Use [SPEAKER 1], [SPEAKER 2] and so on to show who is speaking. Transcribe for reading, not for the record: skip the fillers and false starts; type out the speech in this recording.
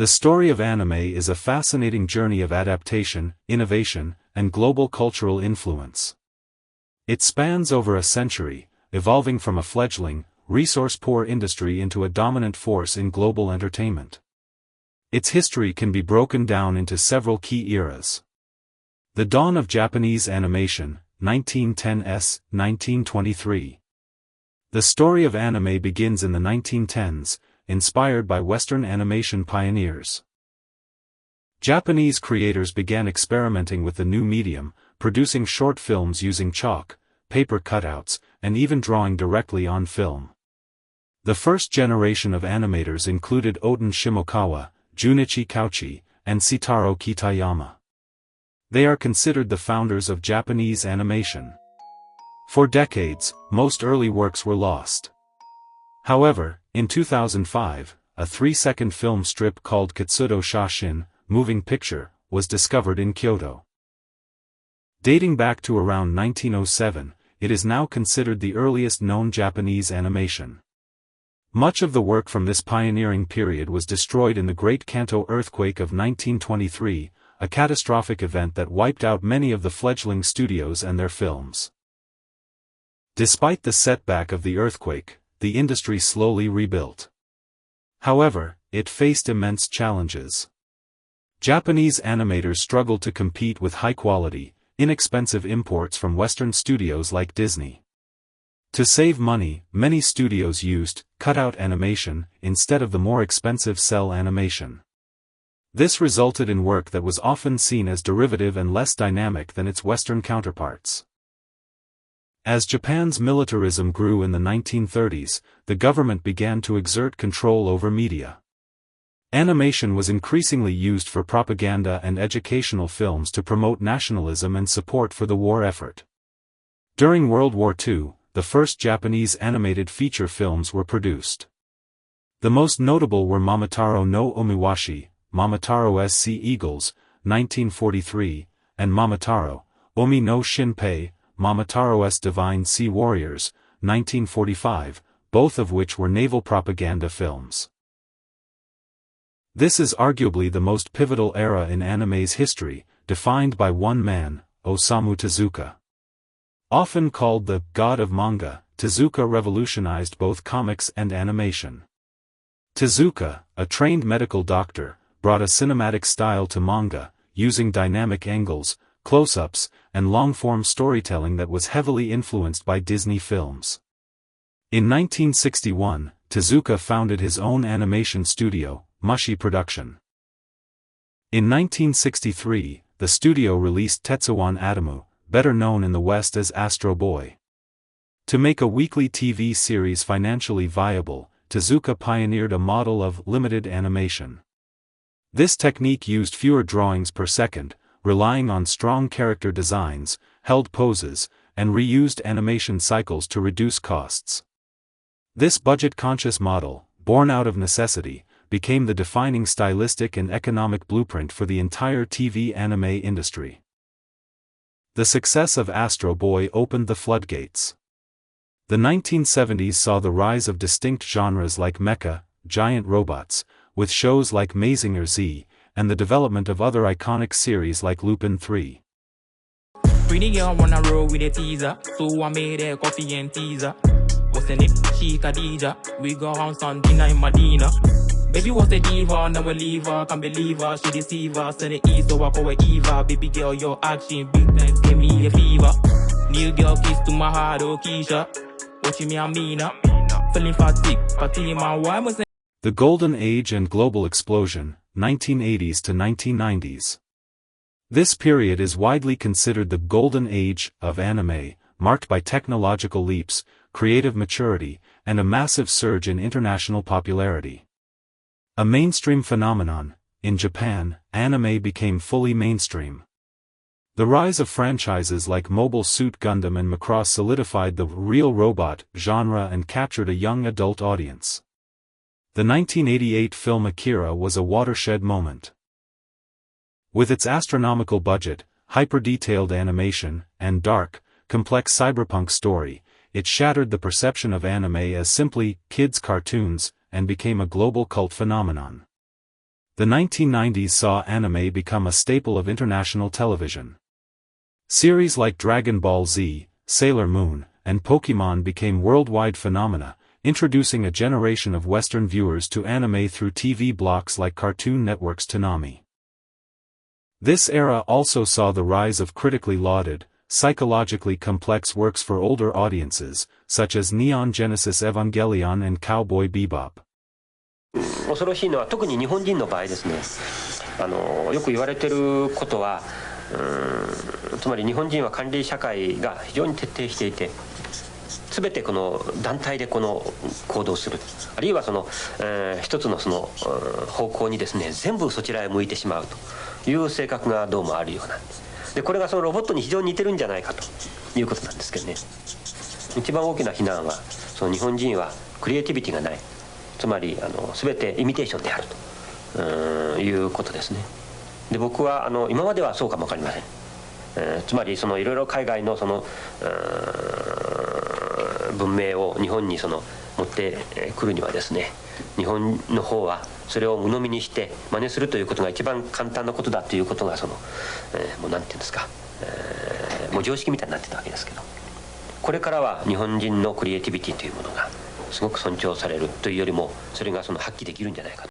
[SPEAKER 1] The story of anime is a fascinating journey of adaptation, innovation, and global cultural influence. It spans over a century, evolving from a fledgling, resource-poor industry into a dominant force in global entertainment. Its history can be broken down into several key eras. The dawn of Japanese animation, 1910s-1923. The story of anime begins in the 1910s, inspired by Western animation pioneers. Japanese creators began experimenting with the new medium, producing short films using chalk, paper cutouts, and even drawing directly on film. The first generation of animators included Oten Shimokawa, Junichi Kauchi, and Sitaro Kitayama. They are considered the founders of Japanese animation. For decades, most early works were lost. However, in 2005, a 3-second film strip called Katsudo Shashin, Moving Picture, was discovered in Kyoto. Dating back to around 1907, it is now considered the earliest known Japanese animation. Much of the work from this pioneering period was destroyed in the Great Kanto earthquake of 1923, a catastrophic event that wiped out many of the fledgling studios and their films. Despite the setback of the earthquake, the industry slowly rebuilt. However, it faced immense challenges. Japanese animators struggled to compete with high-quality, inexpensive imports from Western studios like Disney. To save money, many studios used cutout animation instead of the more expensive cell animation. This resulted in work that was often seen as derivative and less dynamic than its Western counterparts. As Japan's militarism grew in the 1930s, the government began to exert control over media. Animation was increasingly used for propaganda and educational films to promote nationalism and support for the war effort. During World War II, the first Japanese animated feature films were produced. The most notable were Momotaro no Omiwashi, Momotaro SC Eagles, 1943, and Momotaro, Omi no Shinpei, Momotaro's Divine Sea Warriors, 1945, both of which were naval propaganda films. This is arguably the most pivotal era in anime's history, defined by one man, Osamu Tezuka. Often called the God of Manga, Tezuka revolutionized both comics and animation. Tezuka, a trained medical doctor, brought a cinematic style to manga, using dynamic angles, close-ups, and long-form storytelling that was heavily influenced by Disney films. In 1961, Tezuka founded his own animation studio, Mushi Production. In 1963, the studio released Tetsuwan Atomu, better known in the West as Astro Boy. To make a weekly TV series financially viable, Tezuka pioneered a model of limited animation. This technique used fewer drawings per second, relying on strong character designs, held poses, and reused animation cycles to reduce costs. This budget-conscious model, born out of necessity, became the defining stylistic and economic blueprint for the entire TV anime industry. The success of Astro Boy opened the floodgates. The 1970s saw the rise of distinct genres like mecha, giant robots, with shows like Mazinger Z, and the development of other iconic series like Lupin 3.
[SPEAKER 2] Pretty girl wanna roll with a teaser, so I made her coffee and teaser. What's in it? She Khadija. We go on Sunday night Medina. Baby was a diva, never leave her, can't believe her. She deceive her, send it east, so I call her Eva. Baby girl, your action, big time, give me a fever. New girl kiss to my heart, oh Keisha. What you mean, Amina? Feeling fatigue, Fatima, why was it?
[SPEAKER 1] The Golden Age and Global Explosion, 1980s to 1990s. This period is widely considered the golden age of anime, marked by technological leaps, creative maturity, and a massive surge in international popularity. A mainstream phenomenon, in Japan, anime became fully mainstream. The rise of franchises like Mobile Suit Gundam and Macross solidified the real robot genre and captured a young adult audience. The 1988 film Akira was a watershed moment. With its astronomical budget, hyper-detailed animation, and dark, complex cyberpunk story, it shattered the perception of anime as simply kids' cartoons, and became a global cult phenomenon. The 1990s saw anime become a staple of international television. Series like Dragon Ball Z, Sailor Moon, and Pokémon became worldwide phenomena, introducing a generation of Western viewers to anime through TV blocks like Cartoon Network's Toonami. This era also saw the rise of critically lauded, psychologically complex works for older audiences, such as Neon Genesis Evangelion and Cowboy Bebop.
[SPEAKER 3] 恐ろしいのは特に日本人の場合ですね、よく言われてることは、つまり日本人は管理社会が非常に徹底していて、全てこの団体でこの行動する、あるいはその、一つのその方向にですね全部そちらへ向いてしまうという性格がどうもあるようなんです。でこれがそのロボットに非常に似てるんじゃないかということなんですけどね。一番大きな非難はその日本人はクリエイティビティがない、つまり全てイミテーションであるということですね。で僕は今まではそうかも分かりません。つまりそのいろいろ海外のその文明を日本にその持ってくるにはですね、日本の方はそれを鵜呑みにして真似するということが一番簡単なことだということがその、もう何て言うんですか、もう常識みたいになってたわけですけど、これからは日本人のクリエイティビティというものがすごく尊重されるというよりもそれがその発揮できるんじゃないかと。